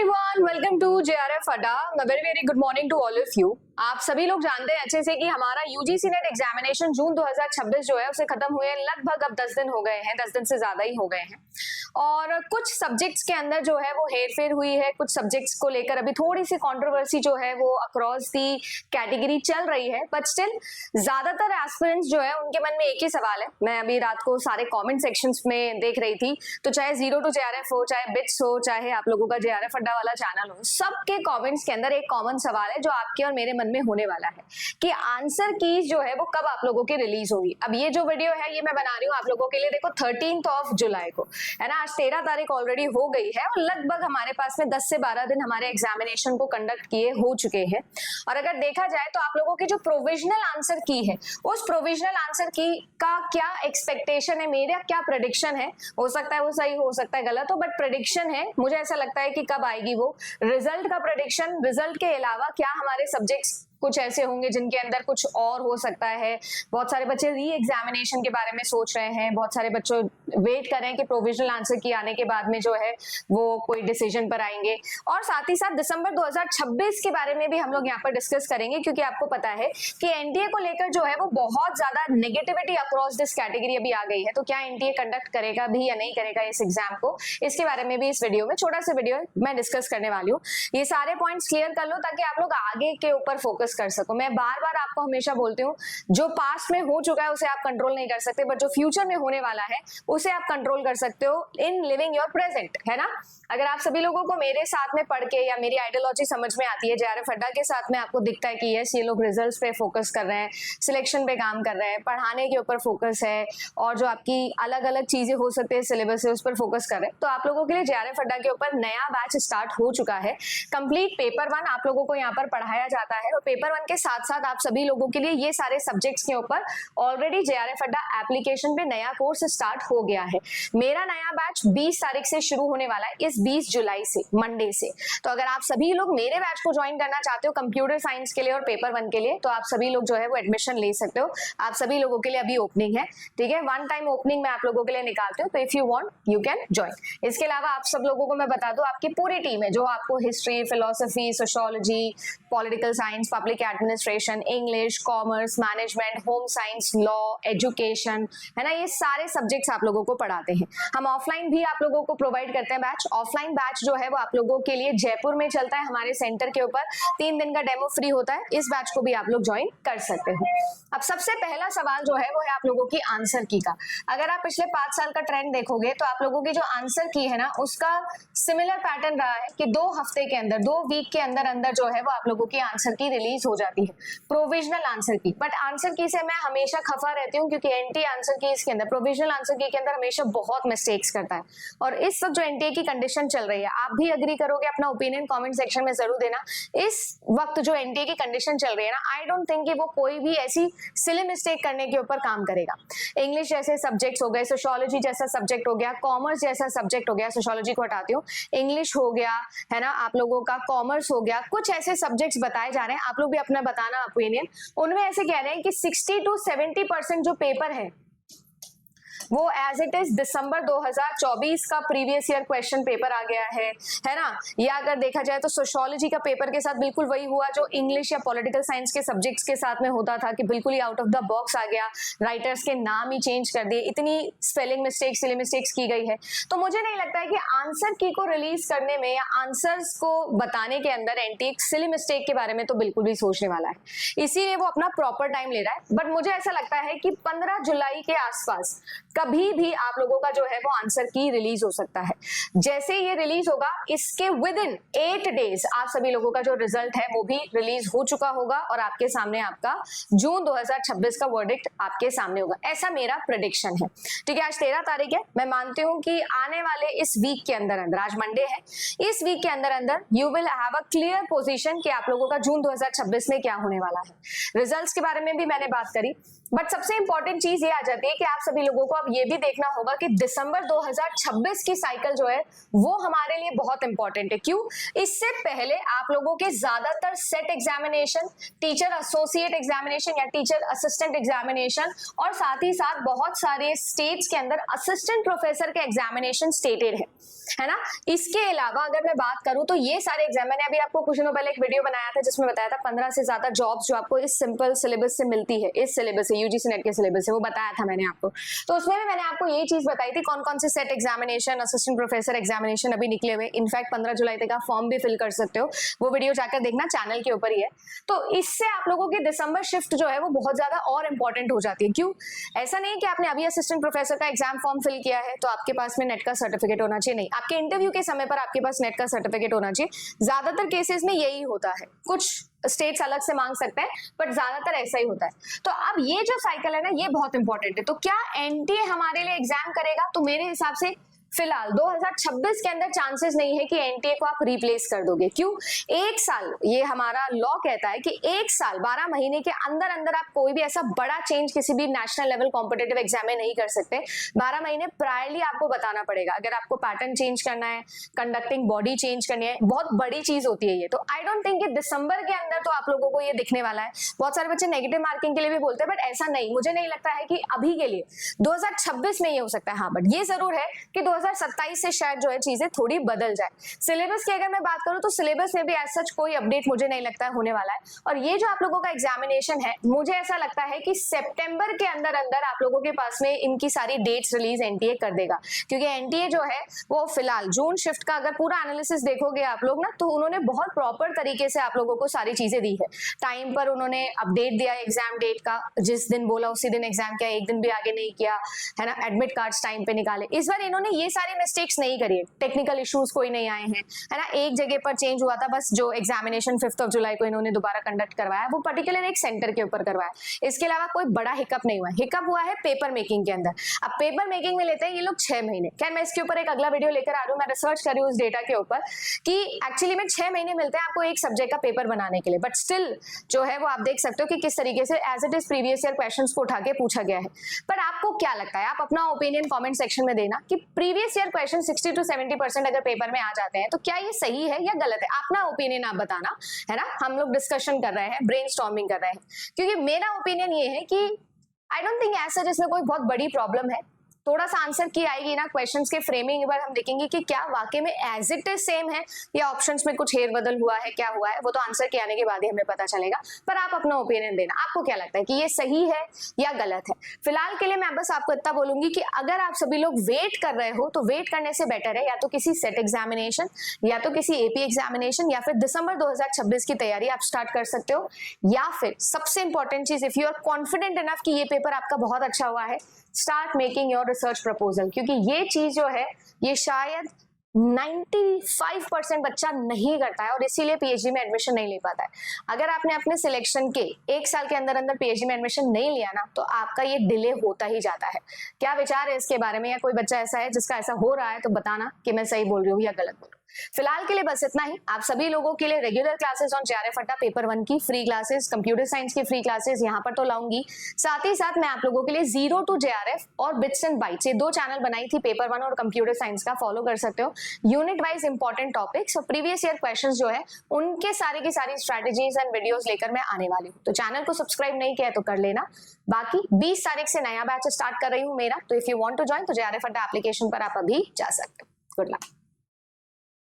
Everyone, welcome to JRF Adda. Very very good morning to all of you. आप सभी लोग जानते हैं अच्छे से कि हमारा यूजीसी नेट एग्जामिनेशन जून 2026 जो है उसे खत्म हुए लगभग अब 10 दिन हो गए हैं, 10 दिन से ज्यादा ही हो गए हैं। और कुछ सब्जेक्ट्स के अंदर जो है वो हेरफेर हुई है, कुछ सब्जेक्ट्स को लेकर अभी थोड़ी सी कंट्रोवर्सी जो है वो अक्रॉस दी कैटेगरी चल रही है। बट स्टिल ज्यादातर एस्पिरेंट्स जो है उनके मन में एक ही सवाल है। मैं अभी रात को सारे कमेंट सेक्शंस में देख रही थी, तो चाहे जीरो टू जेआरएफ हो, चाहे बिट्स हो, चाहे आप लोगों का जेआरएफ अड्डा वाला चैनल हो, सबके कमेंट्स के अंदर एक कॉमन सवाल है जो आपके और मेरे मन में होने वाला है कि आंसर कीज जो है वो कब आप लोगों की रिलीज होगी। अब ये जो वीडियो है ये मैं बना रही हूँ आप लोगों के लिए, देखो 13 जुलाई को है ना। आज 13 तारीख ऑलरेडी हो गई है और लगभग हमारे पास में 10 से 12 दिन हमारे एग्जामिनेशन को कंडक्ट किए हो चुके हैं। और अगर देखा जाए तो आप लोगों की जो प्रोविजनल आंसर की है, उस प्रोविजनल आंसर की का क्या एक्सपेक्टेशन है, मेरा क्या प्रेडिक्शन है, हो सकता है वो सही हो सकता है गलत हो, बट प्रेडिक्शन है। मुझे ऐसा लगता है कि कब आएगी वो रिजल्ट का प्रेडिक्शन। रिजल्ट के अलावा क्या हमारे सब्जेक्ट्स कुछ ऐसे होंगे जिनके अंदर कुछ और हो सकता है। बहुत सारे बच्चे री एग्जामिनेशन के बारे में सोच रहे हैं, बहुत सारे बच्चे वेट कर रहे हैं कि प्रोविजनल आंसर की आने के बाद में जो है वो कोई डिसीजन पर आएंगे। और साथ ही साथ दिसंबर 2026 के बारे में भी हम लोग यहाँ पर डिस्कस करेंगे, क्योंकि आपको पता है कि एनटीए को लेकर जो है वो बहुत ज्यादा नेगेटिविटी अक्रॉस दिस कैटेगरी अभी आ गई है। तो क्या एनटीए कंडक्ट करेगा भी या नहीं करेगा इस एग्जाम को, इसके बारे में भी इस वीडियो में छोटा सा वीडियो मैं डिस्कस करने वाली हूँ। ये सारे पॉइंट्स क्लियर कर लो ताकि आप लोग आगे के ऊपर फोकस कर सको। मैं बार बार आपको हमेशा बोलती हूँ, जो पास्ट में हो चुका है उसे आप कंट्रोल नहीं कर सकते, बट जो फ्यूचर में होने वाला है उसे आप कंट्रोल कर सकते हो इन लिविंग योर प्रेजेंट, है ना। अगर आप सभी लोगों को मेरे साथ में पढ़ के या मेरी आइडियोलॉजी समझ में आती है, जेआरएफ अड्डा के साथ में आपको दिखता है कि यस ये लोग रिजल्ट्स पे फोकस कर रहे हैं, सिलेक्शन पे काम कर रहे हैं, पढ़ाने के ऊपर फोकस है, और जो आपकी अलग अलग चीजें हो सकती है सिलेबस है उस पर फोकस कर रहे हैं, तो आप लोगों के लिए जेआरएफ अड्डा के ऊपर नया बैच स्टार्ट हो चुका है। कंप्लीट पेपर 1 आप लोगों को यहाँ पर पढ़ाया जाता है, और पेपर 1 के साथ साथ आप सभी लोगों के लिए ये सारे सब्जेक्ट्स के ऊपर ऑलरेडी जेआरएफ अड्डा एप्लीकेशन पे नया कोर्स स्टार्ट हो गया है। मेरा नया बैच 20 तारीख से शुरू होने वाला है, इस 20 जुलाई से, मंडे से। तो अगर आप सभी लोग मेरे बैच को ज्वाइन करना चाहते हो कंप्यूटर साइंस के लिए और पेपर 1 के लिए, तो आप सभी लोग जो है वो एडमिशन ले सकते हो। आप सभी लोगों के लिए अभी ओपनिंग है, ठीक है, 1 टाइम ओपनिंग मैं आप लोगों के लिए निकालती हूँ, तो if you want you can join. इसके अलावा आप सब लोगों को मैं बता दूं, आपकी पूरी टीम है जो आपको history, philosophy, sociology, political science, public administration, English, commerce, management, home science, law, education, है ना, ये सारे सब्जेक्ट्स आप लोगों को पढ़ाते हैं। हम ऑफलाइन भी आप लोगों को प्रोवाइड करते हैं बैच। ऑफलाइन बैच जो है वो आप लोगों के लिए जयपुर में चलता है, हमारे सेंटर के ऊपर 3 दिन का डेमो फ्री होता है। इस बैच को भी आप लोग ज्वाइन कर सकते हो। अब सबसे पहला सवाल जो है वो है आप लोगों की आंसर की का। अगर आप पिछले 5 साल का ट्रेंड देखोगे तो आप लोगों की जो आंसर की है ना, उसका सिमिलर पैटर्न रहा है कि 2 हफ्ते के अंदर, 2 वीक के अंदर अंदर जो है वो आप लोगों की आंसर की रिलीज हो जाती है, प्रोविजनल आंसर की। बट आंसर की से मैं हमेशा खफा रहती हूँ, क्योंकि एनटीए आंसर की इसके अंदर, प्रोविजनल आंसर की के अंदर हमेशा बहुत मिस्टेक्स करता है। और इस वक्त जो एनटीए की कंडीशन चल रही है, आप भी अग्री करोगे, अपना ओपिनियन कमेंट सेक्शन में जरूर देना। इस वक्त जो एनटीए की कंडीशन चल रही है ना, आई डोंट थिंक कि वो कोई भी ऐसी सिली मिस्टेक करने के ऊपर काम करेगा। इंग्लिश जैसे सब्जेक्ट्स हो गए, सोशियोलॉजी जैसा सब्जेक्ट हो गया, कॉमर्स जैसा सब्जेक्ट हो गया, सोशियोलॉजी को हटाती हूँ, इंग्लिश हो गया, है ना, आप लोगों का कॉमर्स हो गया, कुछ ऐसे सब्जेक्ट्स बताए जा रहे हैं, आप लोग भी अपना बताना ओपिनियन। उनमें ऐसे कह रहे हैं कि 60 to 70% जो पेपर है वो एज इट इज दिसंबर 2024 का प्रीवियस ईयर क्वेश्चन पेपर आ गया है ना। या अगर देखा जाए तो सोशियोलॉजी का पेपर के साथ बिल्कुल वही हुआ जो इंग्लिश या पॉलिटिकल साइंस के सब्जेक्ट्स के साथ में होता था, कि बिल्कुल ही आउट ऑफ द बॉक्स आ गया, राइटर्स के नाम ही चेंज कर दिए, इतनी स्पेलिंग मिस्टेक्स, सिली मिस्टेक्स की गई है। तो मुझे नहीं लगता है कि आंसर की को रिलीज करने में या आंसर्स को बताने के अंदर एंटी सिली मिस्टेक के बारे में तो बिल्कुल भी सोचने वाला है, इसीलिए वो अपना प्रॉपर टाइम ले रहा है। बट मुझे ऐसा लगता है कि 15 जुलाई के आसपास कभी भी आप लोगों का जो है वो आंसर की रिलीज हो सकता है। जैसे ये रिलीज होगा, इसके विद इन 8 डेज आप सभी लोगों का जो रिजल्ट है वो भी रिलीज हो चुका होगा, और आपके सामने आपका जून 2026 का वर्डिक्ट आपके सामने होगा, ऐसा मेरा प्रेडिक्शन है। ठीक है, आज 13 तारीख है, मैं मानती हूं कि आने वाले इस वीक के अंदर अंदर, आज मंडे है, इस वीक के अंदर अंदर you will have a clear position कि आप लोगों का जून 2026 में क्या होने वाला है। रिजल्ट्स के बारे में भी मैंने बात करी, बट सबसे इंपॉर्टेंट चीज ये आ जाती है कि आप सभी लोगों को अब ये भी देखना होगा कि दिसंबर 2026 की साइकिल जो है वो हमारे लिए बहुत इंपॉर्टेंट है। क्यों? इससे पहले आप लोगों के ज्यादातर set examination, teacher associate examination या टीचर असिस्टेंट एग्जामिनेशन और साथ ही साथ बहुत सारे स्टेट्स के अंदर असिस्टेंट प्रोफेसर के एग्जामिनेशन स्टेटेड है ना। इसके अलावा अगर मैं बात करूं तो ये सारे एग्जाम, मैंने अभी आपको कुछ दिनों पहले एक वीडियो बनाया था जिसमें बताया था 15 से ज्यादा जॉब्स जो आपको इस सिंपल सिलेबस से मिलती है, इस सिलेबस से, यूजीसी नेट के सिलेबस से, वो बताया था मैंने आपको। तो उसमें भी मैंने आपको ये चीज बताई थी कौन कौन से set examination, assistant professor examination अभी निकले हुए। इनफैक्ट 15 जुलाई तक आप फॉर्म भी फिल कर सकते हो, वो वीडियो जाकर देखना, चैनल के ऊपर ही है। तो इससे आप लोगों की दिसंबर शिफ्ट जो है वो बहुत ज्यादा और इंपॉर्टेंट हो जाती है। क्यों? ऐसा नहीं कि आपने अभी असिस्टेंट प्रोफेसर का एग्जाम फॉर्म फिल किया है तो आपके पास में नेट का सर्टिफिकेट होना चाहिए, नहीं, आपके इंटरव्यू के समय पर आपके पास नेट का सर्टिफिकेट होना चाहिए। ज्यादातर केसेस में यही होता है, कुछ स्टेट्स अलग से मांग सकते हैं बट ज्यादातर ऐसा ही होता है। तो अब ये जो साइकिल है ना ये बहुत इंपॉर्टेंट है। तो क्या एनटीए हमारे लिए एग्जाम करेगा? तो मेरे हिसाब से फिलहाल 2026 के अंदर चांसेस नहीं है कि एनटीए को आप रिप्लेस कर दोगे। क्यों? एक साल, ये हमारा लॉ कहता है कि एक साल 12 महीने के अंदर अंदर आप कोई भी ऐसा बड़ा चेंज किसी भी नेशनल लेवल कॉम्पिटिटिव एग्जाम में नहीं कर सकते। 12 महीने प्रायरली आपको बताना पड़ेगा। अगर आपको पैटर्न चेंज करना है, कंडक्टिंग बॉडी चेंज करनी है, बहुत बड़ी चीज होती है ये। तो आई डोंट थिंक कि दिसंबर के अंदर तो आप लोगों को ये दिखने वाला है। बहुत सारे बच्चे नेगेटिव मार्किंग के लिए भी बोलते हैं बट ऐसा नहीं, मुझे नहीं लगता है कि अभी के लिए 2026 में ये हो सकता है। हाँ, बट ये जरूर है कि 2027 से शायद जो है चीजें थोड़ी बदल जाए। सिलेबस की अगर मैं बात करूं तो सिलेबस में भी एज सच कोई अपडेट मुझे नहीं लगता है होने वाला है। और ये जो आप लोगों का एग्जामिनेशन है, मुझे ऐसा लगता है कि सितंबर के अंदर अंदर आप लोगों के पास में इनकी सारी डेट्स रिलीज एनटीए कर देगा। क्योंकि एनटीए जो है वो फिलहाल जून शिफ्ट का अगर पूरा एनालिसिस देखोगे आप लोग ना, तो उन्होंने बहुत प्रॉपर तरीके से आप लोगों को सारी चीजें दी है। टाइम पर उन्होंने अपडेट दिया एग्जाम डेट का, जिस दिन बोला उसी दिन एग्जाम किया, एक दिन भी आगे नहीं किया, है ना। एडमिट कार्ड्स टाइम पे निकाले। इस बार इन्होंने ये सारे मिस्टेक्स नहीं करी है, टेक्निकल इश्यूज कोई नहीं आए हैं, है ना। एक जगह पर चेंज हुआ था बस, जो एग्जामिनेशन 5 जुलाई को इन्होंने दोबारा कंडक्ट करवाया, वो पर्टिकुलर एक सेंटर के ऊपर करवाया। इसके अलावा कोई बड़ा हिकअप नहीं हुआ। हिकअप हुआ है पेपर मेकिंग के अंदर। अब पेपर मेकिंग में लेते हैं ये लोग 6 महीने। खैर मैं इसके ऊपर एक अगला वीडियो लेकर आ रही हूँ, मैं रिसर्च कर रही हूँ उस डेटा के ऊपर कि एक्चुअली में 6 महीने मिलते हैं आपको एक सब्जेक्ट का पेपर बनाने के लिए। बट स्टिल जो है वो आप देख सकते हो कि किस तरीके से as it is previous year questions को उठा के पूछा गया है। पर आपको क्या लगता है? आप अपना ओपिनियन कमेंट सेक्शन में देना कि प्रीवियस ईयर क्वेश्चन 60 to 70% अगर पेपर में आ जाते हैं तो क्या ये सही है या गलत है? अपना ओपिनियन आप बताना, है ना। हम लोग डिस्कशन कर रहे हैं, ब्रेनस्टॉर्मिंग कर रहे हैं। क्योंकि मेरा ओपिनियन ये है कि आई डोंट थिंक ऐसा जिसमें कोई बहुत बड़ी प्रॉब्लम है। थोड़ा सा आंसर की आएगी ना, क्वेश्चंस के फ्रेमिंग एक बार हम देखेंगे कि क्या वाकई में एज इट इज सेम है या ऑप्शंस में कुछ हेर बदल हुआ है, क्या हुआ है, वो तो आंसर के आने के बाद ही हमें पता चलेगा। पर आप अपना ओपिनियन देना, आपको क्या लगता है कि ये सही है या गलत है। फिलहाल के लिए मैं बस आपको इतना बोलूंगी कि अगर आप सभी लोग वेट कर रहे हो तो वेट करने से बेटर है या तो किसी सेट एग्जामिनेशन या तो किसी एपी एग्जामिनेशन या फिर दिसंबर 2026 की तैयारी आप स्टार्ट कर सकते हो। या फिर सबसे इंपॉर्टेंट चीज, if you are confident enough कि ये पेपर आपका बहुत अच्छा हुआ है, start making your research proposal. क्योंकि ये चीज जो है ये शायद 95% बच्चा नहीं करता है और इसीलिए पीएचडी में एडमिशन नहीं ले पाता है। अगर आपने अपने सिलेक्शन के 1 साल के अंदर अंदर पीएचडी में एडमिशन नहीं लिया ना, तो आपका ये डिले होता ही जाता है। क्या विचार है इसके बारे में, या कोई बच्चा ऐसा है जिसका ऐसा हो रहा है तो बताना कि मैं सही बोल रही हूँ या गलत बोल रही हूँ। फिलहाल के लिए बस इतना ही। आप सभी लोगों के लिए रेगुलर क्लासेस ऑन जेआरएफ अड्डा पेपर 1 की फ्री क्लासेस, कंप्यूटर साइंस की फ्री क्लासेस यहाँ पर तो लाऊंगी। साथ ही साथ मैं आप लोगों के लिए 0 to JRF और बिट्स एंड बाइट्स, ये 2 चैनल बनाई थी, पेपर 1 और कंप्यूटर साइंस का, फॉलो कर सकते हो। यूनिट वाइज इंपॉर्टेंट टॉपिक्स और प्रीवियस ईयर क्वेश्चंस जो है उनके सारे की सारी स्ट्रेटेजीज एंड वीडियोस लेकर मैं आने वाली हूँ। तो चैनल को सब्सक्राइब नहीं किया तो कर लेना। बाकी 20 तारीख से नया बैच स्टार्ट कर रही हूँ मेरा, तो if you want to join तो जेआरएफ अड्डा एप्लीकेशन पर आप अभी जा सकते हो। Good luck.